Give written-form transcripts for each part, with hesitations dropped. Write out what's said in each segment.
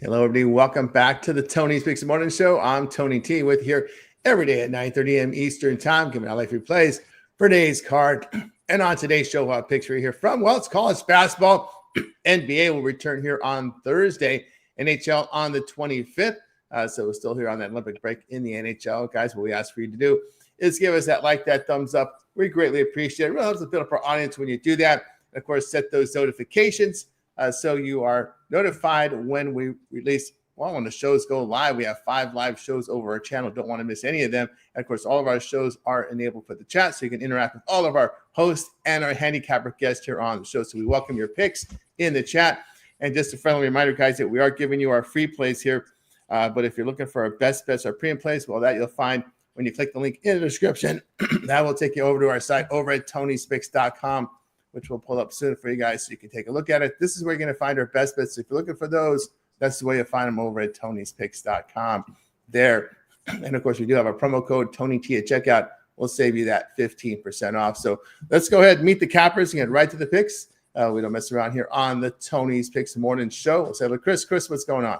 Hello, everybody. Welcome back to the Tony's Picks Morning Show. I'm Tony T with you here every day at 9:30 a.m. Eastern Time, giving out life replays for today's card. And on today's show, we'll have picks right here from, well, it's college basketball. NBA will return here on Thursday. NHL on the 25th. So we're still here on that Olympic break in the NHL. Guys, what we ask for you to do is give us that like, that thumbs up. We greatly appreciate it. It really helps us build up our audience when you do that. And of course, set those notifications so you are notified when we release. Well, when the shows go live, we have 5 live shows over our channel. Don't want to miss any of them. And of course, all of our shows are enabled for the chat, so you can interact with all of our hosts and our handicapper guests here on the show. So we welcome your picks in the chat. And just a friendly reminder, guys, that we are giving you our free plays here. But if you're looking for our best bets, our premium plays, well, that you'll find when you click the link in the description. That will take you over to our site over at Tony'sPicks.com, which we'll pull up soon for you guys so you can take a look at it. This is where you're going to find our best bets. So if you're looking for those, that's the way you'll find them over at Tony'sPicks.com there. And of course, we do have a promo code TonyT at checkout. We'll save you that 15% off. So let's go ahead and meet the cappers and get right to the picks. We don't mess around here on the Tony's Picks Morning Show. We'll say hello, Chris. Chris, what's going on?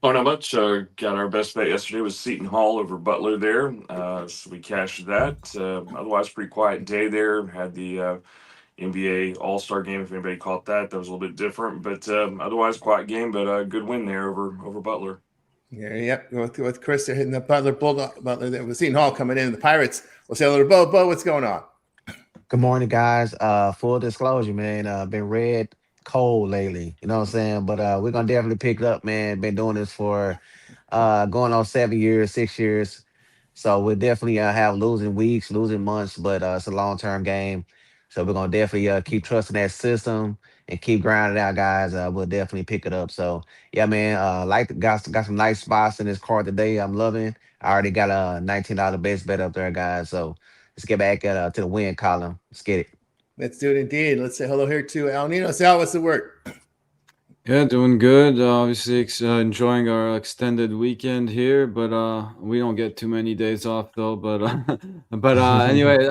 Oh, not much. Got our best bet yesterday was Seton Hall over Butler there. So we cashed that. Otherwise, pretty quiet day there. Had the NBA All-Star game, if anybody caught that. That was a little bit different. But otherwise, quiet game, but a good win there over Butler. Yeah, yep. With Chris, they're hitting the Butler Bulldog. Butler there with Seton Hall coming in. The Pirates. We'll say hello to Bo. Bo, what's going on? Good morning, guys. Full disclosure, man. Been red cold lately. You know what I'm saying? But we're gonna definitely pick it up, man. Been doing this for going on 7 years, 6 years. So we'll definitely have losing weeks, losing months, but it's a long-term game. So we're gonna definitely keep trusting that system and keep grinding out, guys. We'll definitely pick it up. So yeah, man. Got some nice spots in this card today. I'm loving. I already got a $19 base bet up there, guys. So let's get back to the win column. Let's get it. Let's do it indeed. Let's say hello here to Al Nino. Sal, what's the word? Yeah, doing good. Obviously, enjoying our extended weekend here, but we don't get too many days off though. But anyway,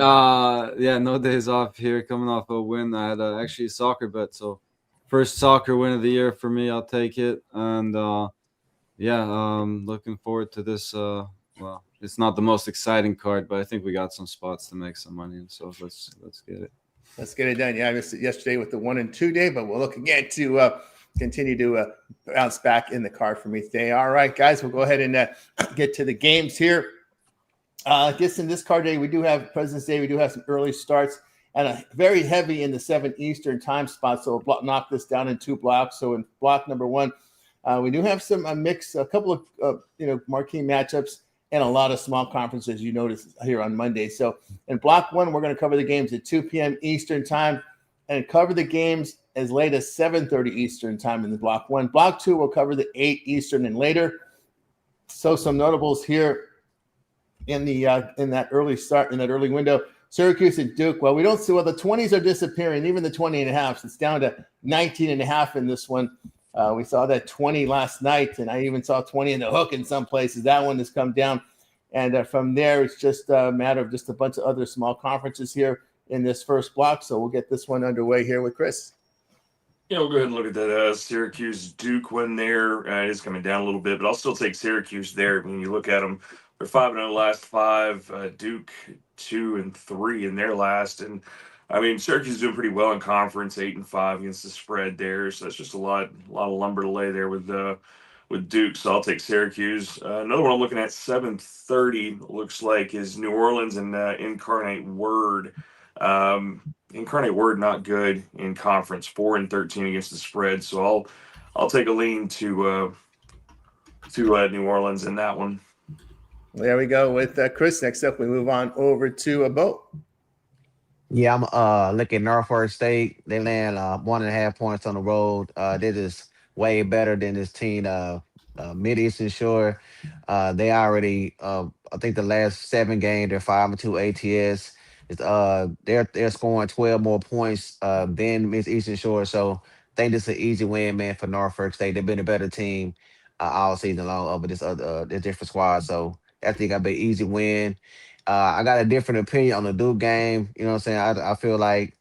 yeah, no days off here. Coming off a win, I had actually a soccer bet, so first soccer win of the year for me. I'll take it, and yeah, looking forward to this. Well, it's not the most exciting card, but I think we got some spots to make some money, and so let's get it. Let's get it done. Yeah, I missed it yesterday with the 1 and 2 day, but we'll look again to continue to bounce back in the card for me today. All right, guys, we'll go ahead and get to the games here. I guess in this card day, we do have President's Day. We do have some early starts and a very heavy in the 7 Eastern time spot. So we'll knock this down in 2 blocks. So in block number 1, we do have some a couple of marquee matchups and a lot of small conferences, you notice here on Monday. So in block 1, we're going to cover the games at 2 p.m. Eastern time and cover the games as late as 7:30 Eastern time in the block 1. Block 2, we'll cover the 8 Eastern and later. So some notables here in the in that early start, in that early window. Syracuse and Duke. Well, we don't see, the 20s are disappearing, even the 20 and a half. It's down to 19 and a half in this one. We saw that 20 last night, and I even saw 20 in the hook in some places. That one has come down. And from there, it's just a matter of just a bunch of other small conferences here in this first block. So we'll get this one underway here with Chris. Yeah, we'll go ahead and look at that Syracuse-Duke win there. It is coming down a little bit, but I'll still take Syracuse there. When you look at them, they're 5-0 last 5. Duke 2-3 in their last. And I mean, Syracuse is doing pretty well in conference, 8-5 against the spread there. So that's just a lot of lumber to lay there with Duke. So I'll take Syracuse. Another one I'm looking at 7:30 looks like is New Orleans and Incarnate Word. Incarnate Word not good in conference, 4-13 against the spread. So I'll take a lean to New Orleans in that one. There we go with Chris. Next up, we move on over to Bo. Yeah, I'm looking at Norfolk State. They land 1.5 points on the road. They're just way better than this team. Mid Eastern Shore. They already I think the last 7 games they're 5-2 ATS. It's, they're scoring 12 more points than Miss Eastern Shore. So I think this is an easy win, man, for Norfolk State. They've been a better team all season long over this different squad. So I think I'll be an easy win. I got a different opinion on the Duke game. You know what I'm saying? I feel like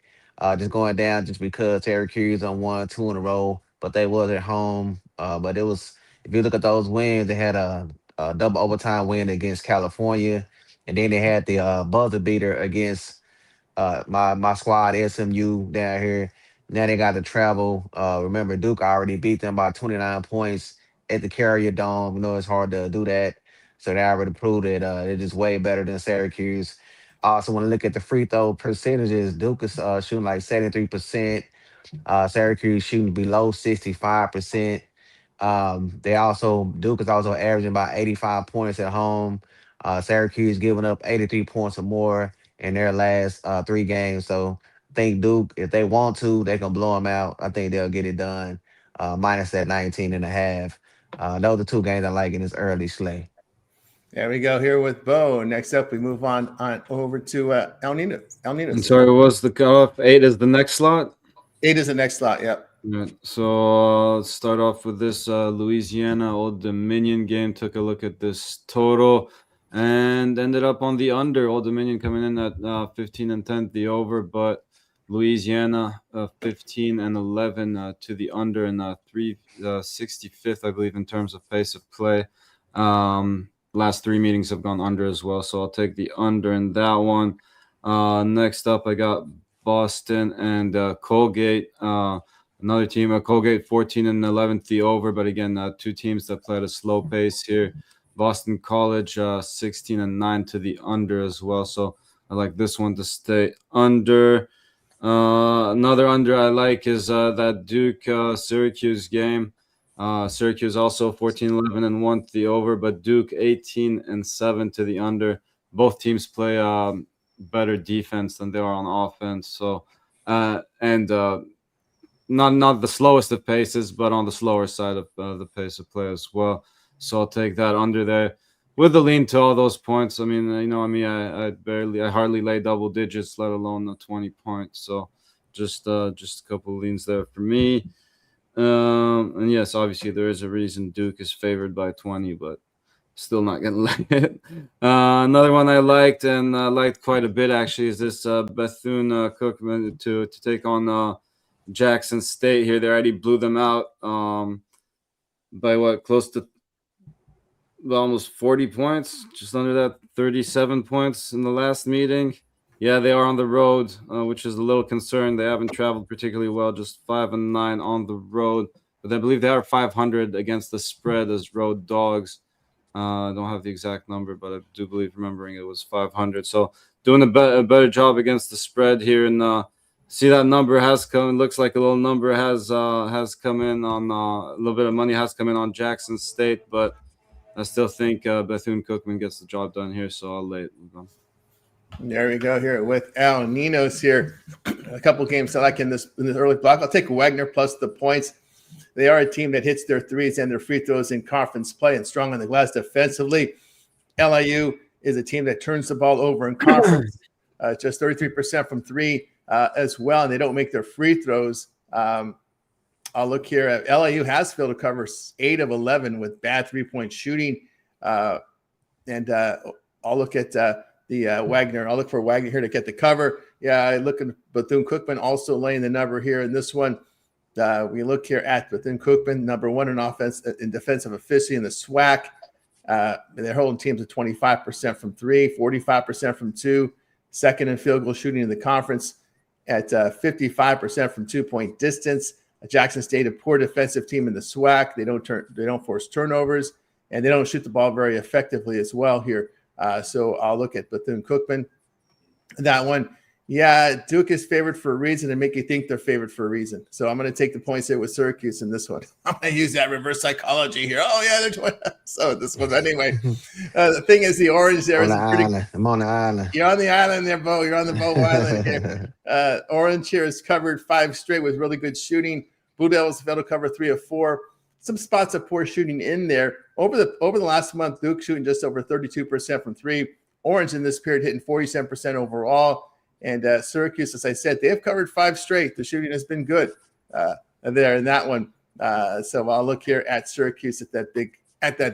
just going down just because Syracuse on 1-2 in a row. but they was at home. But it was, if you look at those wins, they had a double overtime win against California, and then they had the buzzer beater against my squad SMU down here. Now they got to travel. Remember, Duke already beat them by 29 points at the Carrier Dome. You know it's hard to do that, so they already proved that they're just way better than Syracuse. Also, want to look at the free throw percentages. Duke is shooting like 73%. Syracuse shooting below 65%. They also Duke is also averaging about 85 points at home. Syracuse giving up 83 points or more in their last three games. So I think Duke, if they want to, they can blow them out. I think they'll get it done. Minus that 19 and a half. Those are two games I like in this early slate. There we go here with Bo. Next up, we move on over to El Nino. I'm sorry, what was the cutoff? 8 is the next slot? 8 is the next slot, yep. Yeah, so let's start off with this Louisiana Old Dominion game. Took a look at this total and ended up on the under. Old Dominion coming in at 15 and 10, the over, but Louisiana 15 and 11 to the under, and 365th, I believe, in terms of pace of play. Last three meetings have gone under as well, so I'll take the under in that one. Next up, I got Boston and Colgate. Another team, Colgate 14 and 11th, the over, but again, two teams that play at a slow pace here. Boston College 16 and 9 to the under as well, so I like this one to stay under. Another under I like is that Duke Syracuse game. Syracuse also 14 11 and 1 to the over, but Duke 18 and 7 to the under. Both teams play better defense than they are on offense, so not the slowest of paces, but on the slower side of the pace of play as well. So I'll take that under there with the lean to all those points. I mean, I hardly lay double digits, let alone the 20 points. So just a couple of leans there for me. And yes, obviously there is a reason Duke is favored by 20, but still not gonna like it. Another one I liked and liked quite a bit actually is this Bethune-Cookman to take on Jackson State here. They already blew them out by close to almost 40 points, just under that, 37 points in the last meeting. Yeah, they are on the road, which is a little concerned. They haven't traveled particularly well, just 5 and 9 on the road. But I believe they are 500 against the spread as road dogs. I don't have the exact number, but I do believe remembering it was 500. So doing a better job against the spread here, and see that number has come. Looks like a little number has come in on a little bit of money has come in on Jackson State, but I still think Bethune-Cookman gets the job done here, so I'll lay it. There we go here with El Ninos here. A couple games I like in this early block. I'll take Wagner plus the points. They are a team that hits their threes and their free throws in conference play and strong on the glass defensively. LIU is a team that turns the ball over in conference, just 33% from three as well, and they don't make their free throws. I'll look here at LIU has failed to cover 8 of 11 with bad three-point shooting. And I'll look at Wagner. I'll look for Wagner here to get the cover. Yeah, I look at Bethune-Cookman also laying the number here in this one. We look here at Bethune-Cookman, number 1 in offense in defensive efficiency in the SWAC. They're holding teams at 25% from 3, 45% from 2, second in field goal shooting in the conference at 55% from 2-point distance. Jackson State, a poor defensive team in the SWAC. They don't force turnovers, and they don't shoot the ball very effectively as well here. So I'll look at Bethune-Cookman. That one, yeah, Duke is favored for a reason and make you think they're favored for a reason. So I'm going to take the points here with Syracuse in this one. I'm going to use that reverse psychology here. Oh, yeah, they're 20. So this one, anyway. The thing is, the orange there is pretty. I'm on the island. You're on the island there, Bo. You're on the Bo Island here. Orange here has covered 5 straight with really good shooting. Blue Devils failed to cover 3 of 4. Some spots of poor shooting in there. Over the last month, Duke shooting just over 32% from 3. Orange in this period hitting 47% overall. And Syracuse, as I said, they have covered 5 straight. The shooting has been good there in that one. So I'll look here at Syracuse at that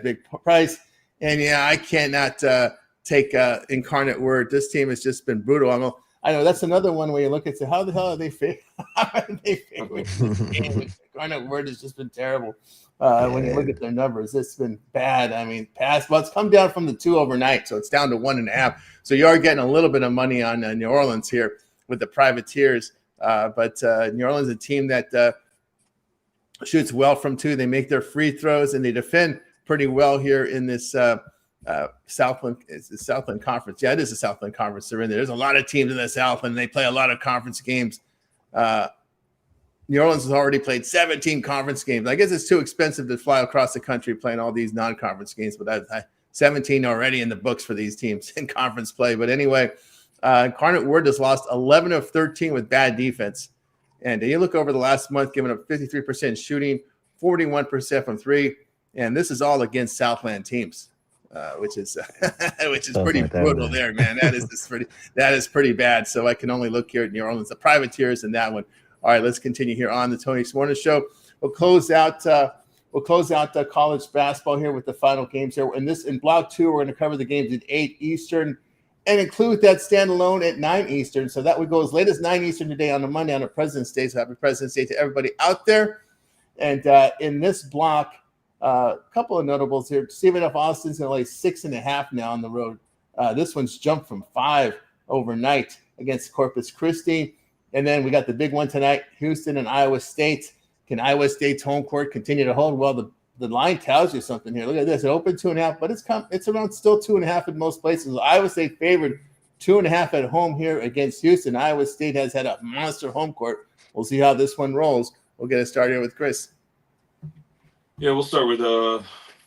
big price. And yeah, I cannot take incarnate word. This team has just been brutal. I know that's another one where you look and say, how the hell are they favored? How are they favored this game? Garnet Word has just been terrible. When you look at their numbers, it's been bad. I mean, it's come down from the 2 overnight, so it's down to 1.5. So you are getting a little bit of money on New Orleans here with the Privateers. But New Orleans is a team that shoots well from 2. They make their free throws, and they defend pretty well here in this Southland. It's the Southland Conference. Yeah, it is the Southland Conference. They're in there. There's a lot of teams in the Southland. They play a lot of conference games. New Orleans has already played 17 conference games. I guess it's too expensive to fly across the country playing all these non-conference games, but 17 already in the books for these teams in conference play. But anyway, Garnet Word has lost 11 of 13 with bad defense. And you look over the last month, giving up 53% shooting, 41% from 3. And this is all against Southland teams, which is pretty brutal there, man. That is pretty bad. So I can only look here at New Orleans, the Privateers in that one. All right, let's continue here on the Tony's Morning Show. We'll close out college basketball here with the final games here. In block 2, we're going to cover the games at 8 Eastern and include that standalone at 9 Eastern. So that would go as late as 9 Eastern today on a Monday on a President's Day. So happy President's Day to everybody out there. And in this block, a couple of notables here. Stephen F. Austin's going to lay 6.5 now on the road. This one's jumped from 5 overnight against Corpus Christi. And then we got the big one tonight, Houston and Iowa State. Can Iowa State's home court continue to hold? Well, the line tells you something here. Look at this. It opened 2.5, but it's around still 2.5 in most places. Iowa State favored 2.5 at home here against Houston. Iowa State has had a monster home court. We'll see how this one rolls. We'll get it started here with Chris. Yeah, we'll start with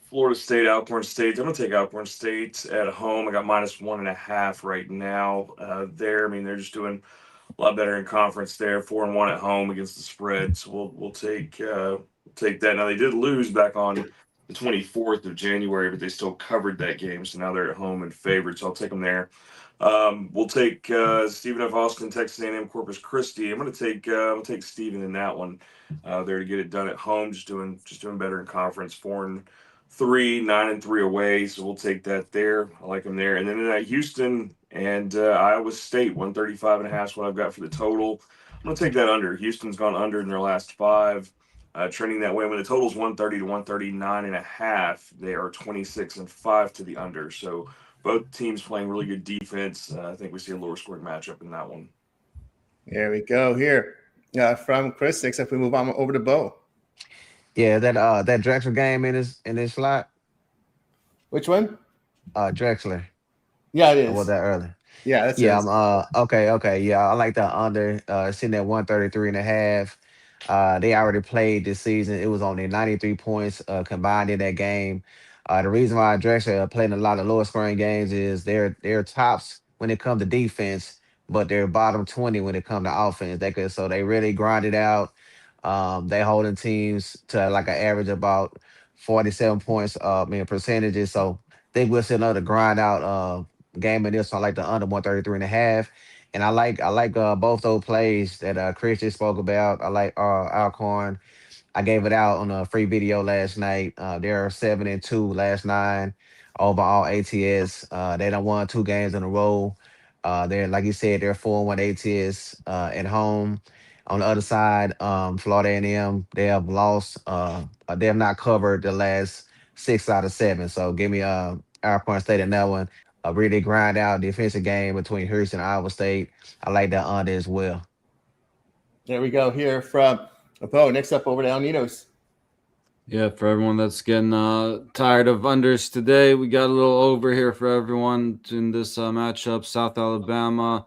Florida State, Alcorn State. I'm going to take Alcorn State at home. I got -1.5 right now there. I mean, they're just doing a lot better in conference there. 4-1 at home against the spread. So we'll take that. Now, they did lose back on the 24th of January, but they still covered that game. So now they're at home and favored. So I'll take them there. We'll take Stephen F. Austin, Texas A&M, Corpus Christi. I'm going to take Stephen in that one there to get it done at home. Just doing better in conference. 4-3, 9-3 away. So we'll take that there. I like them there. And then Houston and Iowa State, 135.5 is what I've got for the total. I'm going to take that under. Houston's gone under in their last 5. Trending that way. When the total's 130 to 139.5, they are 26-5 to the under. So both teams playing really good defense. I think we see a lower scoring matchup in that one. There we go here from Chris. Except we move on over to Bo. Yeah, that Drexler game in his slot. Which one? Drexler. Yeah, it is. Or was that early? Yeah, that's okay. Yeah, I like the under sitting at 133.5. They already played this season. It was only 93 points combined in that game. The reason why Drexler are playing a lot of lower scoring games is they're tops when it comes to defense, but they're bottom 20 when it comes to offense. So they really grind it out. They holding teams to like an average about 47 points percentages. So I think we'll see another grind out game in this. So I like the under 133.5. And I like both those plays that Chris just spoke about. I like Alcorn. I gave it out on a free video last night. They're 7-2 last 9 over all ATS. They done won 2 games in a row. They're like you said, they're 4-1 ATS at home. On the other side, Florida A&M, they have lost. They have not covered the last 6 out of 7. So give me Alcorn State in that one. A really grind out defensive game between Houston and Iowa State. I like that under as well. There we go here from Bo. Next up over to El Ninos. Yeah, for everyone that's getting tired of unders today, we got a little over here for everyone in this matchup. South Alabama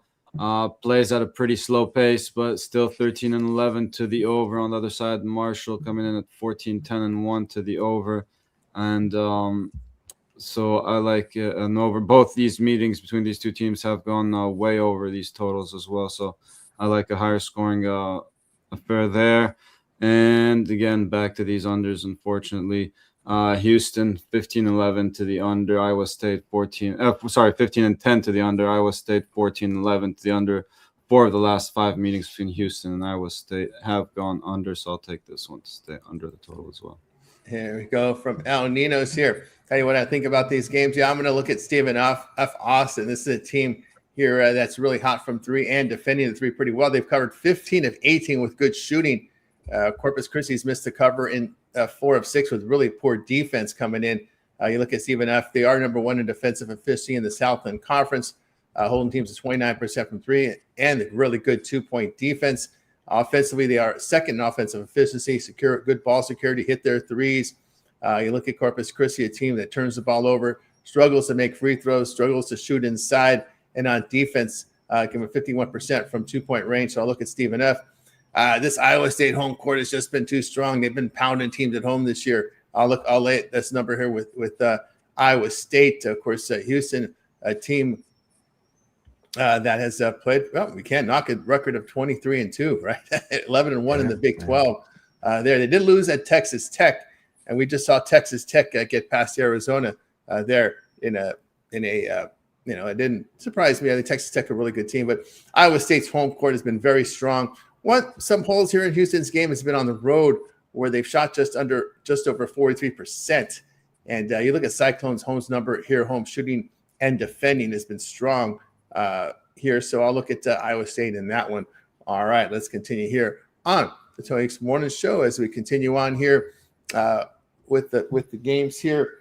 plays at a pretty slow pace, but still 13-11 to the over. On the other side, Marshall coming in at 14-10-1 to the over. And so I like an over. Both these meetings between these two teams have gone way over these totals as well. So I like a higher scoring affair there. And again, back to these unders, unfortunately. Houston 15-11 to the under. Iowa State 15-10 to the under. Iowa State 14-11 to the under. 4 of the last 5 meetings between Houston and Iowa State have gone under, so I'll take this one to stay under the total as well. Here we go from El Ninos here. Tell you what I think about these games. Yeah, I'm going to look at Stephen F. Austin. This is a team here that's really hot from three and defending the three pretty well. They've covered 15 of 18 with good shooting. Corpus Christi's missed the cover in 4 of 6 with really poor defense coming in. You look at Stephen F. They are number 1 in defensive efficiency in the Southland Conference, holding teams to 29% from three and a really good 2-point defense. Offensively, they are second in offensive efficiency, secure, good ball security, hit their threes. You look at Corpus Christi, a team that turns the ball over, struggles to make free throws, struggles to shoot inside, and on defense, give them 51% from 2-point range. So I'll look at Stephen F. This Iowa State home court has just been too strong. They've been pounding teams at home this year. I'll lay this number here with Iowa State. Of course, Houston, a team that has played. Well, we can't knock a record of 23-2, right? 11-1 in the Big 12. They did lose at Texas Tech, and we just saw Texas Tech get past Arizona there in a. It didn't surprise me. I think Texas Tech a really good team, but Iowa State's home court has been very strong. Some holes here in Houston's game has been on the road where they've shot just over 43%. And you look at Cyclones' home shooting and defending has been strong here. So I'll look at Iowa State in that one. All right, let's continue here on the Tony Hicks Morning Show as we continue on here with the games here.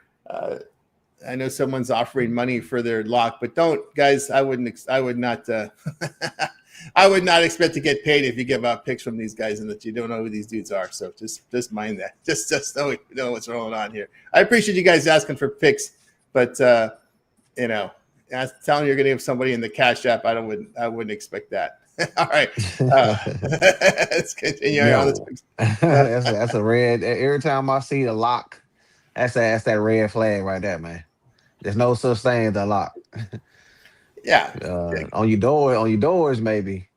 I know someone's offering money for their lock, but don't, guys. I would not. I would not expect to get paid if you give out picks from these guys and that you don't know who these dudes are. So just mind that. Just so we know what's rolling on here. I appreciate you guys asking for picks, but telling you're going to give somebody in the Cash App, I wouldn't expect that. All right, let's continue on this. That's a red. Every time I see the lock, that's that red flag right there, man. There's no such thing as a lock. Yeah. On your doors, maybe.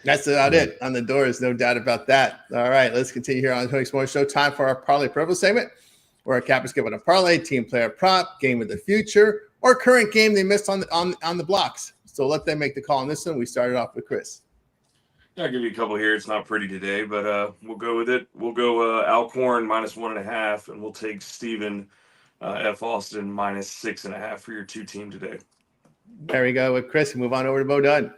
That's about it. On the doors, no doubt about that. All right, let's continue here on the Tony Hicks Morning Show. Time for our Parlay Purple segment, where our cappers give out a parlay, team player prop, game of the future, or current game they missed on the blocks. So let them make the call on this one. We started off with Chris. I'll give you a couple here. It's not pretty today, but we'll go with it. We'll go Alcorn -1.5, and we'll take Stephen F. Austin -6.5 for your 2-team today. There we go with Chris. Move on over to Bo Dunn.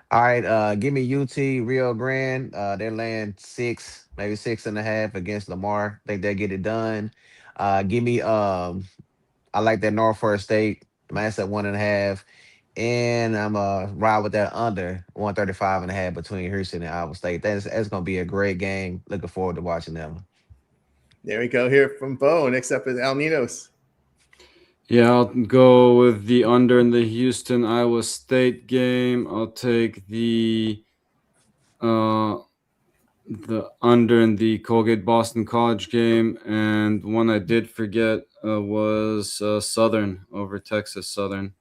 All right, give me UT Rio Grande. They're laying 6, maybe 6.5 against Lamar. Think they'll get it done. Give me I like that Norfolk State. That's at 1.5. And I'm ride with that under 135.5 between Houston and Iowa State. That's gonna be a great game. Looking forward to watching them. There we go here from Bo. Next up is Al Ninos. Yeah, I'll go with the under in the Houston Iowa State game. I'll take the under in the Colgate Boston College game, and one I did forget was Southern over Texas Southern,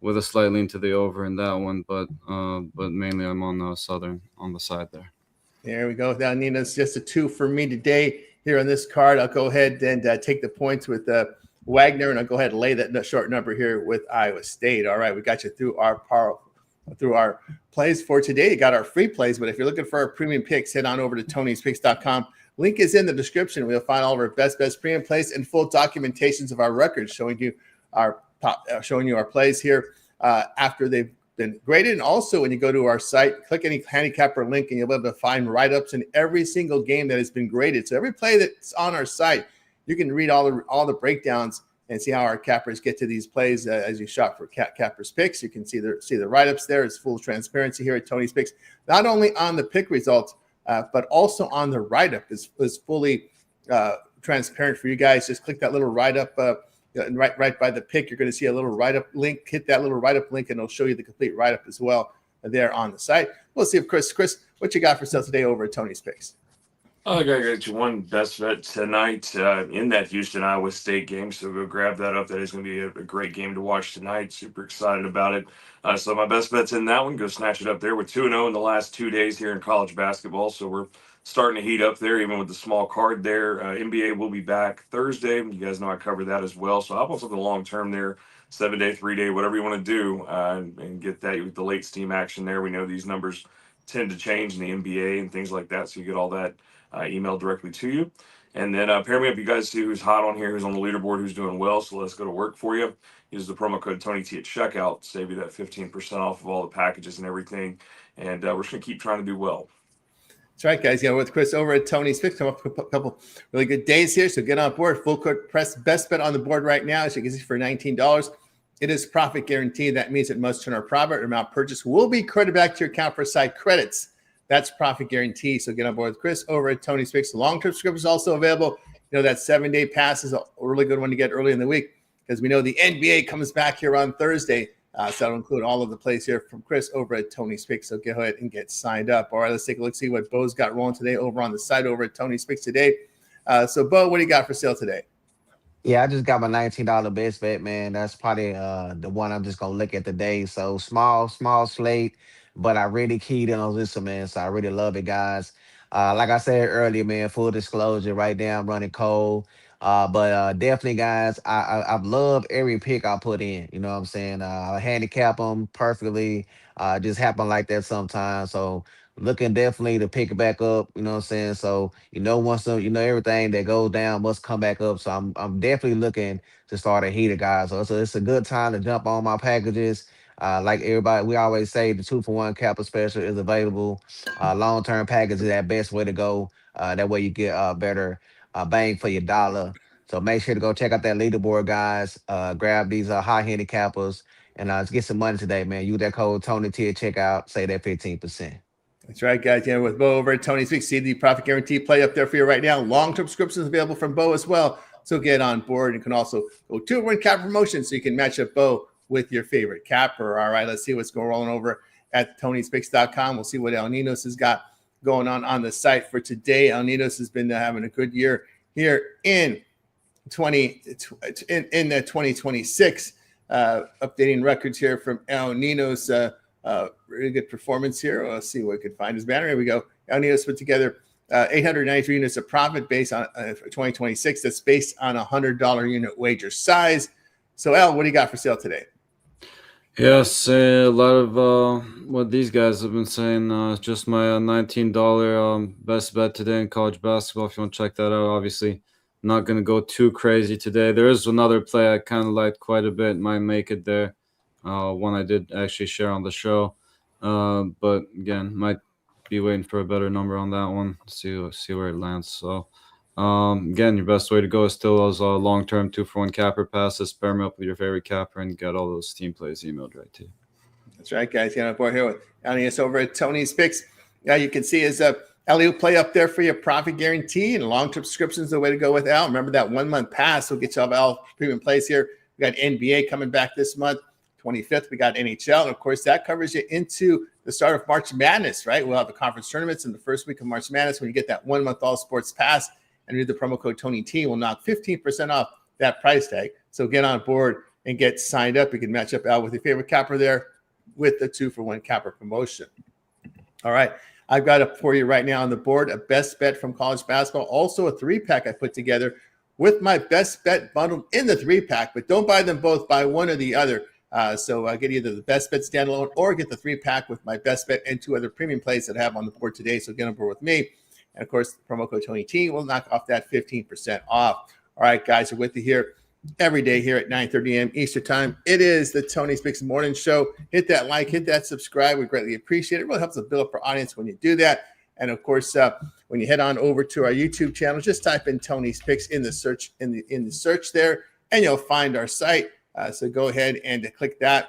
with a slight lean to the over in that one, but mainly I'm on Southern on the side there. There we go with Al Ninos. Just a 2 for me today here on this card. I'll go ahead and take the points with Wagner, and I'll go ahead and lay that short number here with Iowa State. All right, we got you through our plays for today. You got our free plays, but if you're looking for our premium picks, head on over to Tony'sPicks.com. Link is in the description. We'll find all of our best premium plays and full documentations of our records, showing you our plays here after they've been graded. And also, when you go to our site, click any handicapper link, and you'll be able to find write-ups in every single game that has been graded. So every play that's on our site, you can read all the breakdowns and see how our cappers get to these plays as you shop for cappers picks. You can see the write-ups there. It's full transparency here at Tony's Picks, not only on the pick results, but also on the write-up is fully transparent for you guys. Just click that little write-up and right by the pick. You're going to see a little write-up link. Hit that little write-up link, and it'll show you the complete write-up as well there on the site. We'll see if Chris, what you got for sale today over at Tony's Picks? I think I got you one best bet tonight in that Houston Iowa State game. So go grab that up. That is going to be a great game to watch tonight. Super excited about it. So my best bet's in that one. Go snatch it up there. We're 2-0 in the last 2 days here in college basketball. So we're starting to heat up there, even with the small card there. NBA will be back Thursday. You guys know I cover that as well. So hop on something long term there, 7-day, 3-day, whatever you want to do, and get that with the late steam action there. We know these numbers tend to change in the NBA and things like that. So you get all that emailed directly to you. And then pair me up. You guys see who's hot on here, who's on the leaderboard, who's doing well. So let's go to work for you. Use the promo code TonyT at checkout. Save you that 15% off of all the packages and everything. And we're just going to keep trying to do well. That's right, guys. With Chris over at Tony's Picks. Come up with a couple really good days here. So get on board. Full court press best bet on the board right now. As you can see, for $19. It is profit guaranteed. That means it must turn our profit amount purchase will be credited back to your account for side credits. That's profit guarantee. So get on board with Chris over at Tony's Picks. The long-term subscription is also available. That 7-day pass is a really good one to get early in the week because we know the NBA comes back here on Thursday. So that'll include all of the plays here from Chris over at Tony's Picks. So go ahead and get signed up. All right, let's take a look, see what Bo's got rolling today over on the site over at Tony's Picks today. So, Bo, what do you got for sale today? Yeah, I just got my $19 best bet, man. That's probably the one I'm just gonna look at today. So small slate, but I really keyed in on this one, man. So I really love it, guys. Like I said earlier, man, full disclosure, right now I'm running cold. But definitely, guys, I've loved every pick I put in. You know what I'm saying? I handicap them perfectly. Just happen like that sometimes. So looking definitely to pick it back up. You know what I'm saying? So once everything that goes down must come back up. So I'm definitely looking to start a heater, guys. So it's a good time to jump on my packages. Like everybody, we always say the 2-for-1 Kappa special is available. Long-term package is that best way to go. That way you get better bang for your dollar. So make sure to go check out that leaderboard, guys. Grab these high handicappers and let's get some money today, man. Use that code TonyT at checkout. Say that 15%. That's right, guys. With Bo over at Tony's Picks. See the profit guarantee play up there for you right now. Long-term subscriptions available from Bo as well. So get on board. You can also go 2-for-1 cap promotion so you can match up Bo with your favorite capper. All right, let's see what's going rolling over at Tony'sPicks.com. We'll see what El Ninos has got going on the site for today. El Ninos has been having a good year here in 2026. Updating records here from El Ninos. Really good performance here. Let's see what we can find his banner. Here we go. El Ninos put together 893 units of profit based on for 2026. That's based on $100 unit wager size. So, El, what do you got for sale today? Yes, a lot of what these guys have been saying. Just my $19 best bet today in college basketball. If you want to check that out, obviously not going to go too crazy today. There is another play I kind of liked quite a bit. Might make it there. One I did actually share on the show. But again, might be waiting for a better number on that one. See where it lands. So again, your best way to go is still those long-term 2-for-1 capper passes. Pair me up with your favorite capper and get all those team plays emailed right to you. That's right, guys. Get on board here with Elias over at Tony's Picks. Yeah, you can see his Elliot play up there for your profit guarantee and long-term subscriptions. The way to go with Al. Remember that 1-month pass will get you all Al premium plays here. We got NBA coming back this month. 25th, we got NHL. And of course, that covers you into the start of March Madness, right? We'll have the conference tournaments in the first week of March Madness. When you get that 1-month all sports pass and read the promo code TonyT, will knock 15% off that price tag. So get on board and get signed up. You can match up Al with your favorite capper there with the 2-for-1 capper promotion. All right. I've got up for you right now on the board a best bet from college basketball. Also a 3-pack I put together with my best bet bundled in the 3-pack, but don't buy them both. Buy one or the other. So I get either the best bet standalone or get the 3-pack with my best bet and 2 other premium plays that I have on the board today. So get on board with me. And of course, the promo code TonyT will knock off that 15% off. All right, guys, we're with you here every day here at 9:30 a.m. Eastern time. It is the Tony's Picks Morning Show. Hit that like, hit that subscribe. We greatly appreciate it. It really helps us build up our audience when you do that. And of course, when you head on over to our YouTube channel, just type in Tony's Picks in the search in the search there, and you'll find our site. So go ahead and click that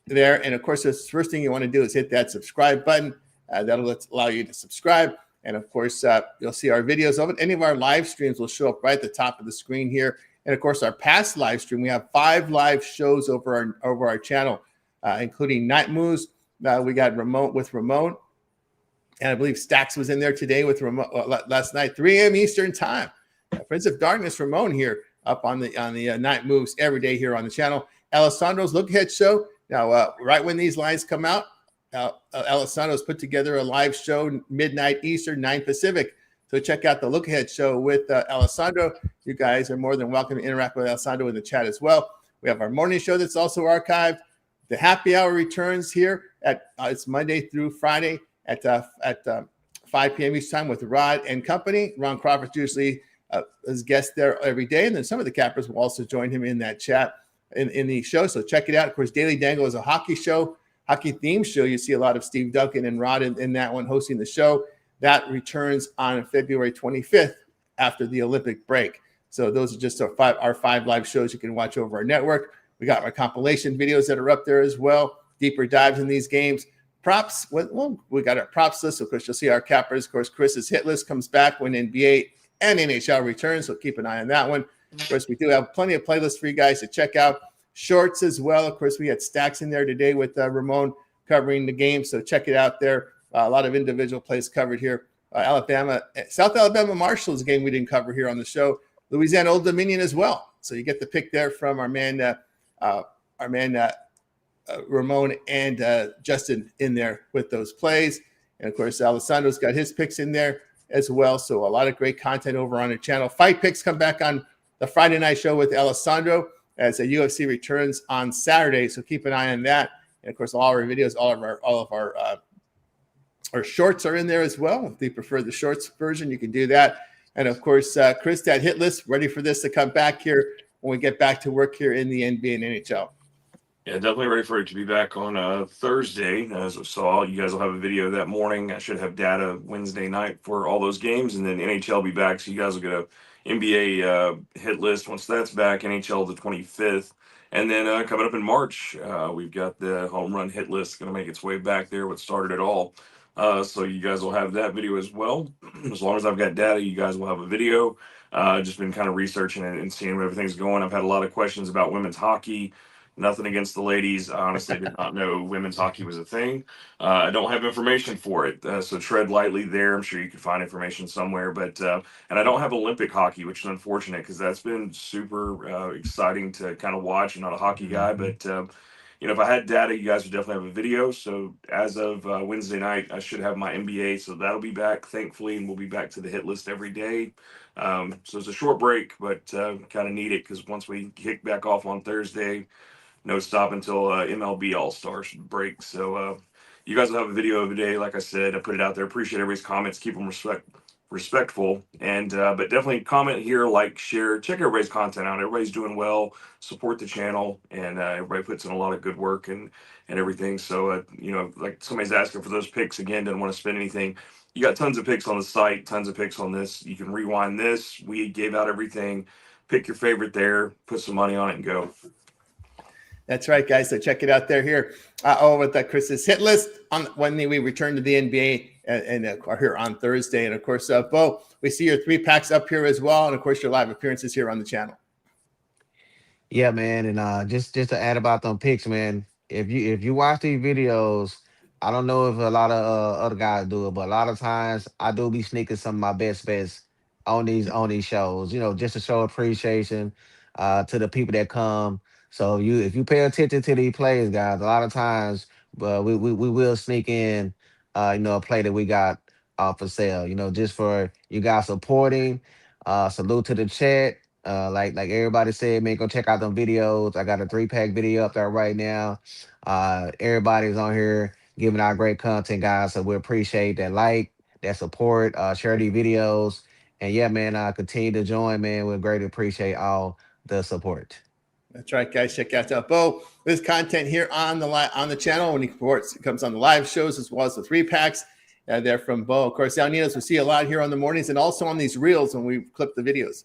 there. And of course, the first thing you want to do is hit that subscribe button. That'll allow you to subscribe. And of course, you'll see our videos of it. Any of our live streams will show up right at the top of the screen here. And of course, our past live stream, we have 5 live shows over our channel, including Night Moves. We got Ramon. And I believe Stacks was in there today with Ramon last night, 3 a.m. Eastern time. Prince of Darkness, Ramon here up on the Night Moves every day here on the channel. Alessandro's Look Ahead Show. Now, right when these lines come out, Alessandro's put together a live show midnight Eastern, 9 Pacific. So check out the Look Ahead Show with Alessandro. You guys are more than welcome to interact with Alessandro in the chat as well. We have our morning show that's also archived. The happy hour returns here at it's Monday through Friday at 5 p.m. Eastern time with Rod and company. Ron Crawford's usually as guest there every day, and then some of the cappers will also join him in that chat in the show. So check it out. Of course, Daily Dangle is a hockey themed show. You see a lot of Steve Duncan and Rod in that one hosting the show. That returns on February 25th after the Olympic break. So those are just our five live shows you can watch over our network. We got our compilation videos that are up there as well. Deeper dives in these games. Props. Well, we got our props list. Of course, you'll see our cappers. Of course, Chris's hit list comes back when NBA and NHL return, so keep an eye on that one. Of course, we do have plenty of playlists for you guys to check out. Shorts as well. Of course, we had stacks in there today with Ramon covering the game, so check it out there. A lot of individual plays covered here. South Alabama Marshall is a game we didn't cover here on the show. Louisiana Old Dominion as well. So you get the pick there from our man Ramon and Justin in there with those plays. And, of course, Alessandro's got his picks in there as well. So a lot of great content over on the channel. Fight picks come back on the Friday night show with Alessandro as a UFC returns on Saturday. So keep an eye on that. And of course, all our videos, all of our shorts are in there as well. If you prefer the shorts version, you can do that. And of course, Chris, that hit list, ready for this to come back here when we get back to work here in the NBA and NHL. Yeah, definitely ready for it to be back on Thursday. As I saw, you guys will have a video that morning. I should have data Wednesday night for all those games, and then NHL will be back. So you guys will get a NBA hit list once that's back. NHL the 25th, and then coming up in March, we've got the home run hit list going to make its way back there. What started it all? So you guys will have that video as well. As long as I've got data, you guys will have a video. Just been kind of researching and seeing where everything's going. I've had a lot of questions about women's hockey. Nothing against the ladies. I honestly did not know women's hockey was a thing. I don't have information for it, so tread lightly there. I'm sure you could find information somewhere. But and I don't have Olympic hockey, which is unfortunate because that's been super exciting to kind of watch. I'm not a hockey guy, but if I had data, you guys would definitely have a video. So as of Wednesday night, I should have my NBA, so that'll be back, thankfully, and we'll be back to the hit list every day. So it's a short break, but kind of need it because once we kick back off on Thursday, no stop until MLB All-Stars break. So you guys will have a video of the day. Like I said, I put it out there. Appreciate everybody's comments. Keep them respectful. And but definitely comment here, like, share, check everybody's content out. Everybody's doing well. Support the channel. And everybody puts in a lot of good work and everything. So, like somebody's asking for those picks again, didn't want to spend anything. You got tons of picks on the site, tons of picks on this. You can rewind this. We gave out everything. Pick your favorite there. Put some money on it and go. That's right, guys. So check it out there here. With Chris's hit list on when we return to the NBA and are here on Thursday. And of course, Bo, we see your 3-packs up here as well. And of course, your live appearances here on the channel. Yeah, man. And just to add about them picks, man. If you watch these videos, I don't know if a lot of other guys do it, but a lot of times I do be sneaking some of my best bets on these shows. Just to show appreciation to the people that come. So if you pay attention to these plays, guys, a lot of times we will sneak in a play that we got for sale. Just for you guys supporting. Salute to the chat. Like everybody said, man, go check out them videos. I got a 3-pack video up there right now. Everybody's on here giving out great content, guys. So we appreciate that that support, share these videos. And yeah, man, continue to join, man. We greatly appreciate all the support. That's right, guys. Check out Bo. There's content here on the channel when he reports. It comes on the live shows as well as the 3-packs. They're from Bo. Of course, Leonidas, we see a lot here on the mornings and also on these reels when we clip the videos.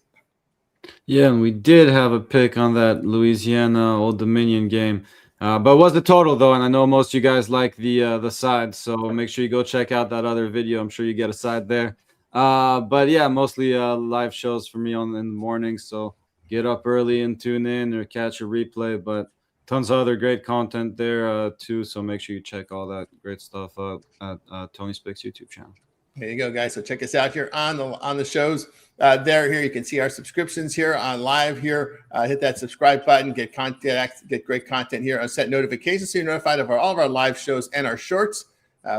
Yeah, and we did have a pick on that Louisiana Old Dominion game. But what's the total, though? And I know most of you guys like the side, so make sure you go check out that other video. I'm sure you get a side there. But yeah, mostly live shows for me in the morning, so get up early and tune in or catch a replay. But tons of other great content there too, so make sure you check all that great stuff out at Tony Spick's YouTube channel. There you go, guys. So check us out here on the shows. Here you can see our subscriptions here on live here. Hit that subscribe button, get great content here. Set notifications so you're notified of all of our live shows and our shorts.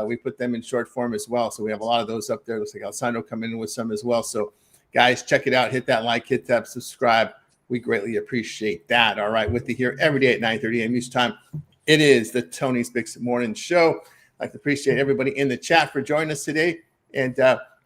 We put them in short form as well, so we have a lot of those up there. Looks like Alessandro coming in with some as well. So guys, check it out. Hit that like, hit that subscribe. We greatly appreciate that. All right, with you here every day at 9:30 a.m. Eastern time. It is the Tony Spick's Morning Show. I'd like to appreciate everybody in the chat for joining us today. And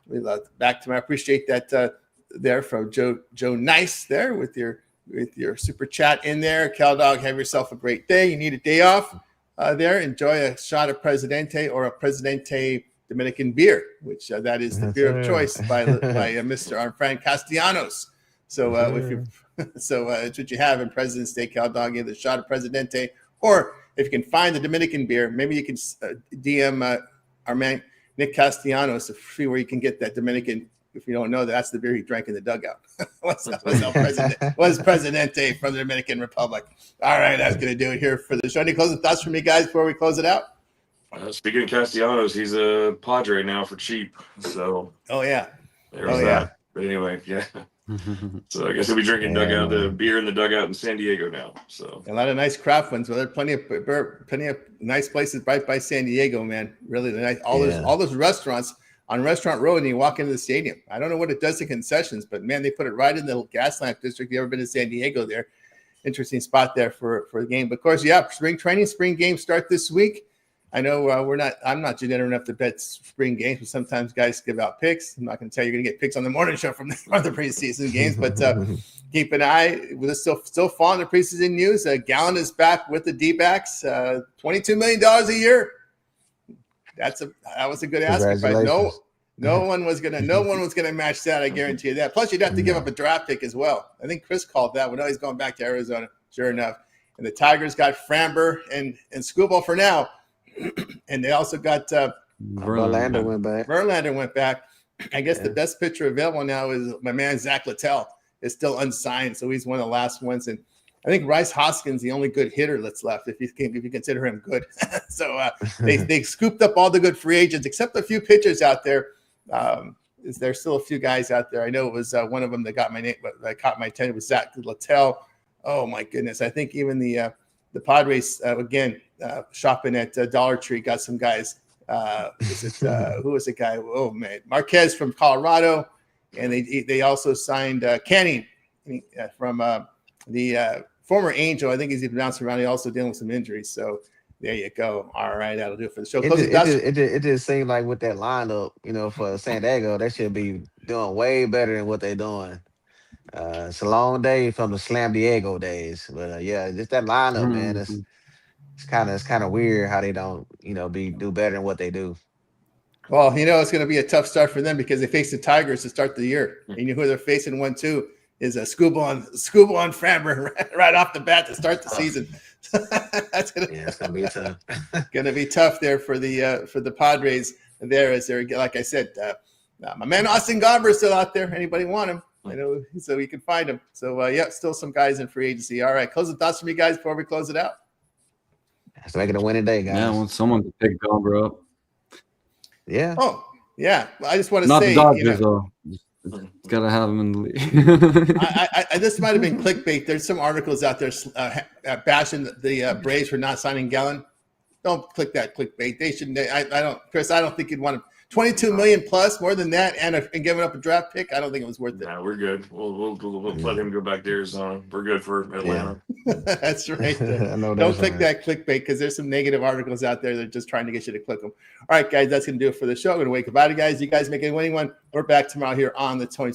we love back to my appreciate that there from Joe Nice there with your super chat in there. Cal Dog, have yourself a great day. You need a day off there. Enjoy a shot of Presidente or a Presidente Dominican beer, which that is the beer of choice by Mr. Fran Castellanos. So if you it's what you have in President's Day. Cal Dog, either a shot of Presidente, or if you can find the Dominican beer, maybe you can DM our man Nick Castellanos to see where you can get that Dominican. If you don't know, that's the beer he drank in the dugout. was Presidente from the Dominican Republic. All right, that's going to do it here for the show. Any closing thoughts from you guys before we close it out? Speaking of Castellanos, he's a Padre now for cheap. So, there's that. Yeah. But anyway, yeah. So I guess he'll be drinking the beer in the dugout in San Diego now. So a lot of nice craft ones. Well, there are plenty of nice places right by San Diego, man. Really nice. All those restaurants on Restaurant Road, and you walk into the stadium. I don't know what it does to concessions, but man, they put it right in the gas lamp district. You ever been to San Diego there? Interesting spot there for the game. But of course, spring games start this week. I know I'm not generous enough to bet spring games, but sometimes guys give out picks. I'm not going to tell you you're going to get picks on the morning show from the preseason games, but keep an eye. We're still following the preseason news. Gallen is back with the D-backs, $22 million a year. That was a good ask price. No one was gonna match that. I guarantee you that. Plus, you'd have to give up a draft pick as well. I think Chris called that. We know he's going back to Arizona. Sure enough, and the Tigers got Framber and Scooble for now, and they also got Verlander went back. Verlander went back. I guess the best pitcher available now is my man Zach Littell. Is still unsigned, so he's one of the last ones. And I think Rice Hoskins the only good hitter that's left, if you consider him good. So they scooped up all the good free agents, except a few pitchers out there. There's still a few guys out there. I know it was one of them that got my name, but that caught my attention was Zach Littell. Oh my goodness! I think even the Padres shopping at Dollar Tree got some guys. Who was the guy? Oh man, Marquez from Colorado, and they also signed Canning from the former Angel. I think he's bouncing around. He's also dealing with some injuries. So there you go. All right, that'll do it for the show. It just seemed like with that lineup, for San Diego, they should be doing way better than what they're doing. It's a long day from the Slam Diego days, but just that lineup, man. It's kind of weird how they don't, do better than what they do. Well, it's going to be a tough start for them because they face the Tigers to start the year, and you know who they're facing 1-2. Is a Scooble on Framber right off the bat to start the season. It's gonna be tough. Gonna be tough there for the Padres. There, as they're like I said, my man Austin Garber is still out there. Anybody want him? I know, so you can find him. So still some guys in free agency. All right, closing thoughts from you guys before we close it out. Let's make it a winning day, guys. Yeah, I want someone to pick Garber up. Yeah. Oh yeah. I just want to Not say, the Dodgers though. Gotta have him in the league. This might have been clickbait. There's some articles out there bashing the Braves for not signing Gallen. Don't click that clickbait. They shouldn't. Chris. I don't think you'd want to. $22 million plus, more than that, and giving up a draft pick. I don't think it was worth it. No, we're good. We'll let him go back to Arizona. We're good for Atlanta. Yeah. That's right. Don't click that clickbait because there's some negative articles out there that are just trying to get you to click them. All right, guys, that's going to do it for the show. I'm going to wake up out of guys. You guys make a winning one. We're back tomorrow here on the Tony